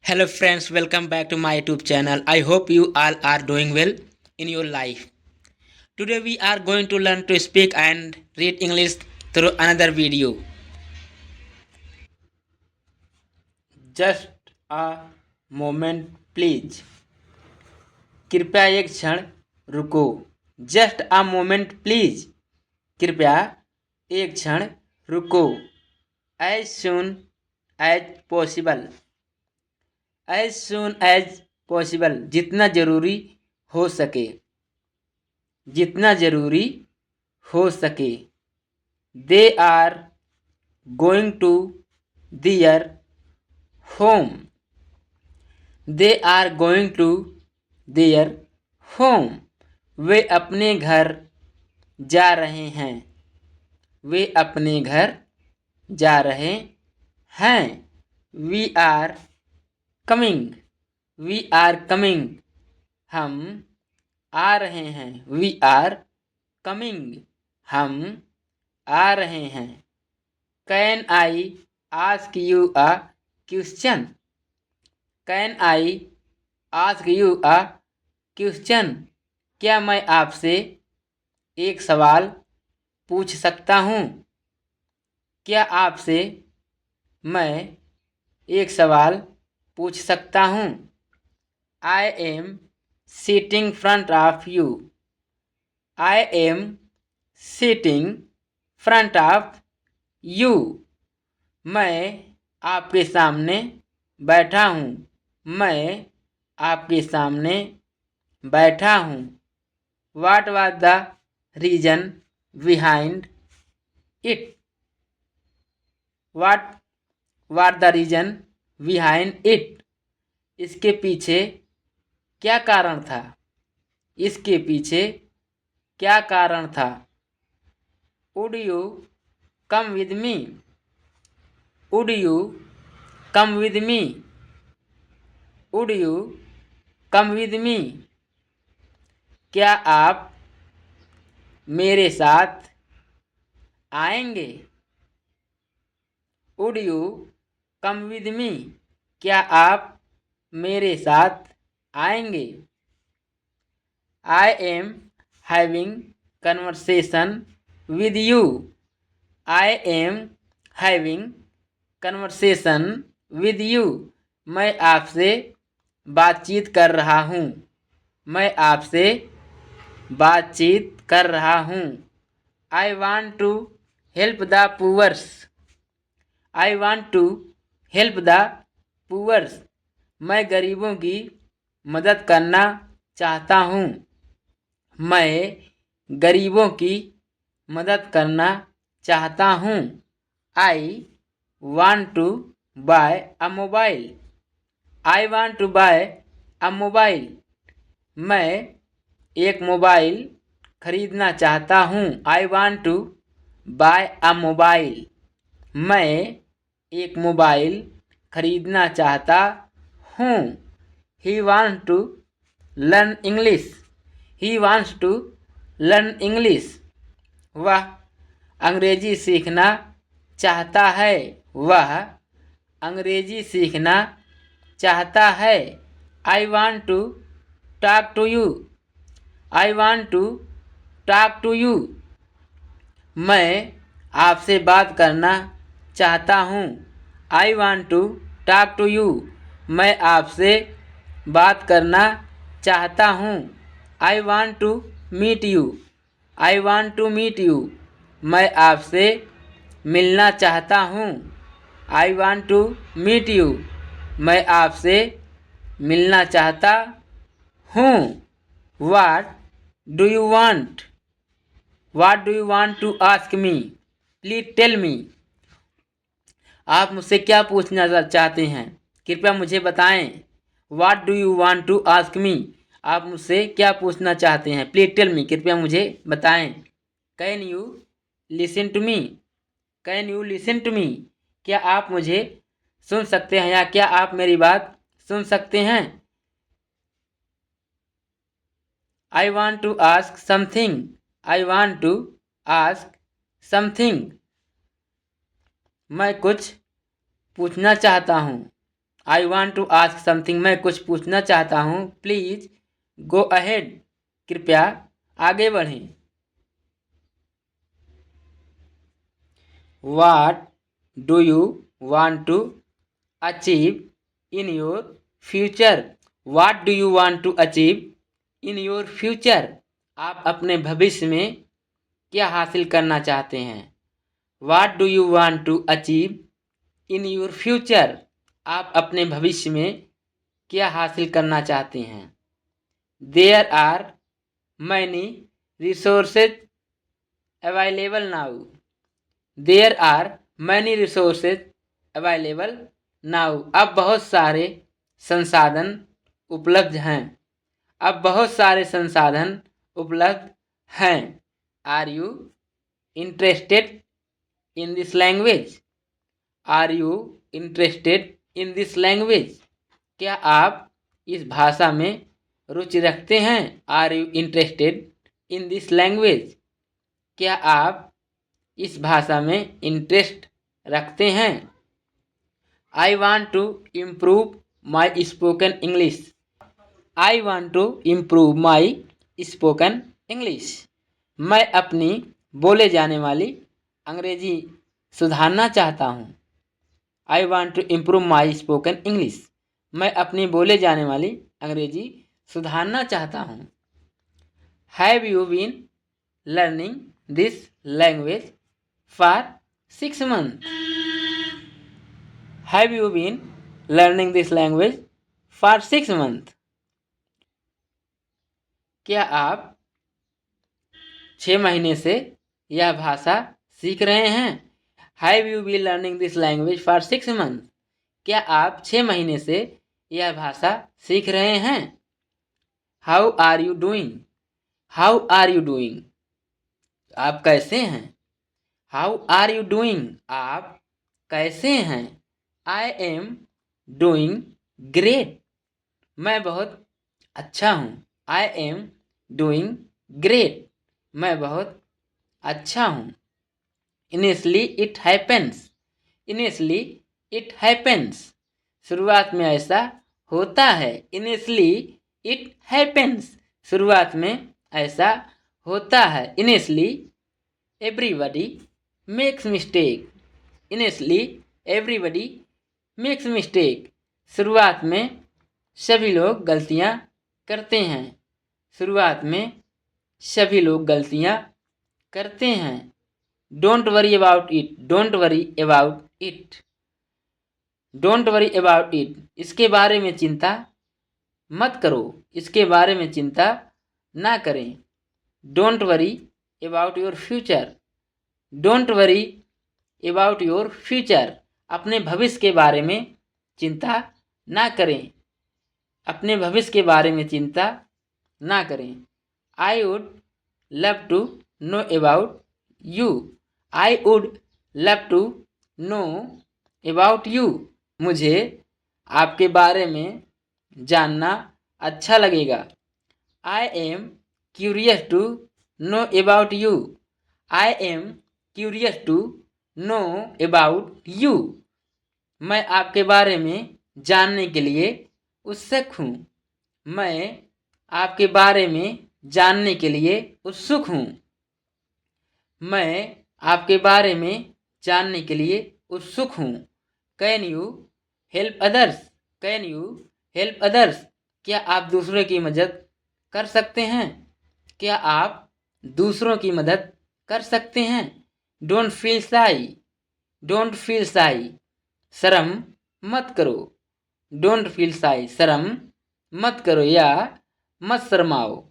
Hello friends, welcome back to my YouTube channel. I hope you all are doing well in your life. Today we are going to learn to speak and read English through another video. Just a moment please. कृपया एक क्षण रुको. Just a moment please. कृपया एक क्षण रुको. As soon as possible. As soon as possible. जितना जरूरी हो सके. जितना जरूरी हो सके. They are going to their home. They are going to their home. वे अपने घर जा रहे हैं. वे अपने घर जा रहे हैं. We are coming. We are coming. हम आ रहे हैं. We are coming. हम आ रहे हैं. Can I ask you a question? Can I ask you a question? क्या मैं आपसे एक सवाल पूछ सकता हूँ? क्या आपसे मैं एक सवाल पूछ सकता हूँ? I am sitting front of you. I am sitting front of you. मैं आपके सामने बैठा हूँ. मैं आपके सामने बैठा हूँ. What was the reason behind it? What was the reason behind it? इसके पीछे क्या कारण था? इसके पीछे क्या कारण था? Would you come with me? Would you come with me? Would you come with me? क्या आप मेरे साथ आएंगे? Would you come with me? क्या आप मेरे साथ आएंगे? I am having conversation with you. I am having conversation with you. मैं आपसे बातचीत कर रहा हूँ. मैं आपसे बातचीत कर रहा हूँ. I want to help the poor. I want to help the poor. मैं गरीबों की मदद करना चाहता हूँ. मैं गरीबों की मदद करना चाहता हूँ. I want to buy a mobile. I want to buy a mobile. मैं एक मोबाइल खरीदना चाहता हूँ. I want to buy a mobile. मैं एक मोबाइल खरीदना चाहता हूँ. He wants to learn English. He wants to learn English. वह अंग्रेजी सीखना चाहता है. वह अंग्रेजी सीखना चाहता है. I want to talk to you. I want to talk to you. मैं आपसे बात करना चाहता हूँ. I want to talk to you. मैं आपसे बात करना चाहता हूँ. I want to meet you. I want to meet you. मैं आपसे मिलना चाहता हूँ. I want to meet you. मैं आपसे मिलना चाहता हूँ. What do you want? What do you want to ask me? Please tell me. आप मुझसे क्या पूछना चाहते हैं? कृपया मुझे बताएं. What do you want to ask me? आप मुझसे क्या पूछना चाहते हैं? Please tell me. कृपया मुझे बताएं. Can you listen to me? Can you listen to me? क्या आप मुझे सुन सकते हैं या क्या आप मेरी बात सुन सकते हैं? I want to ask something. I want to ask something. मैं कुछ पूछना चाहता हूँ. I want to ask something, मैं कुछ पूछना चाहता हूँ। प्लीज़ गो अहेड, कृपया आगे बढ़ें। What do you want to achieve in your future? What do you want to achieve in your future? आप अपने भविष्य में क्या हासिल करना चाहते हैं? What do you want to achieve in your future? आप अपने भविष्य में क्या हासिल करना चाहते हैं? There are many resources available now. There are many resources available now. अब बहुत सारे संसाधन उपलब्ध हैं। अब बहुत सारे संसाधन उपलब्ध हैं। Are you interested in this language? Are you interested in this language? क्या आप इस भाषा में रुचि रखते हैं? Are you interested in this language? क्या आप इस भाषा में इंटरेस्ट रखते हैं? I want to improve my spoken English. I want to improve my spoken English. मैं अपनी बोले जाने वाली अंग्रेजी सुधारना चाहता हूँ। I want to improve my spoken English. मैं अपनी बोले जाने वाली अंग्रेजी सुधारना चाहता हूँ। Have you been learning this language for 6 months? Have you been learning this language for 6 months? क्या आप 6 महीने से यह भाषा सीख रहे हैं? Have you been learning this language for 6 months? क्या आप 6 महीने से यह भाषा सीख रहे हैं? How are you doing? How are you doing? आप कैसे हैं? How are you doing? आप कैसे हैं? I am doing great. मैं बहुत अच्छा हूँ। I am doing great. मैं बहुत अच्छा हूँ। Initially it happens. Initially it happens. शुरुआत में ऐसा होता है। Initially it happens. शुरुआत में ऐसा होता है। Initially everybody makes mistake. Initially everybody makes mistake. शुरुआत में सभी लोग गलतियाँ करते हैं। शुरुआत में सभी लोग गलतियाँ करते हैं। Don't worry about it. Don't worry about it. Don't worry about it. इसके बारे में चिंता मत करो। इसके बारे में चिंता ना करें। Don't worry about your future. Don't worry about your future. अपने भविष्य के बारे में चिंता ना करें। अपने भविष्य के बारे में चिंता ना करें। I would love to know about you. I would love to know about you. मुझे आपके बारे में जानना अच्छा लगेगा। I am curious to know about you. I am curious to know about you. मैं आपके बारे में जानने के लिए उत्सुक हूँ। मैं आपके बारे में जानने के लिए उत्सुक हूँ। मैं आपके बारे में जानने के लिए उत्सुक हूँ। Can you help others? Can you help others? क्या आप दूसरों की मदद कर सकते हैं? क्या आप दूसरों की मदद कर सकते हैं? डोंट फील शाई। डोंट फील शाई। शर्म मत करो। डोंट फील शाई। शर्म मत करो या मत शर्माओ।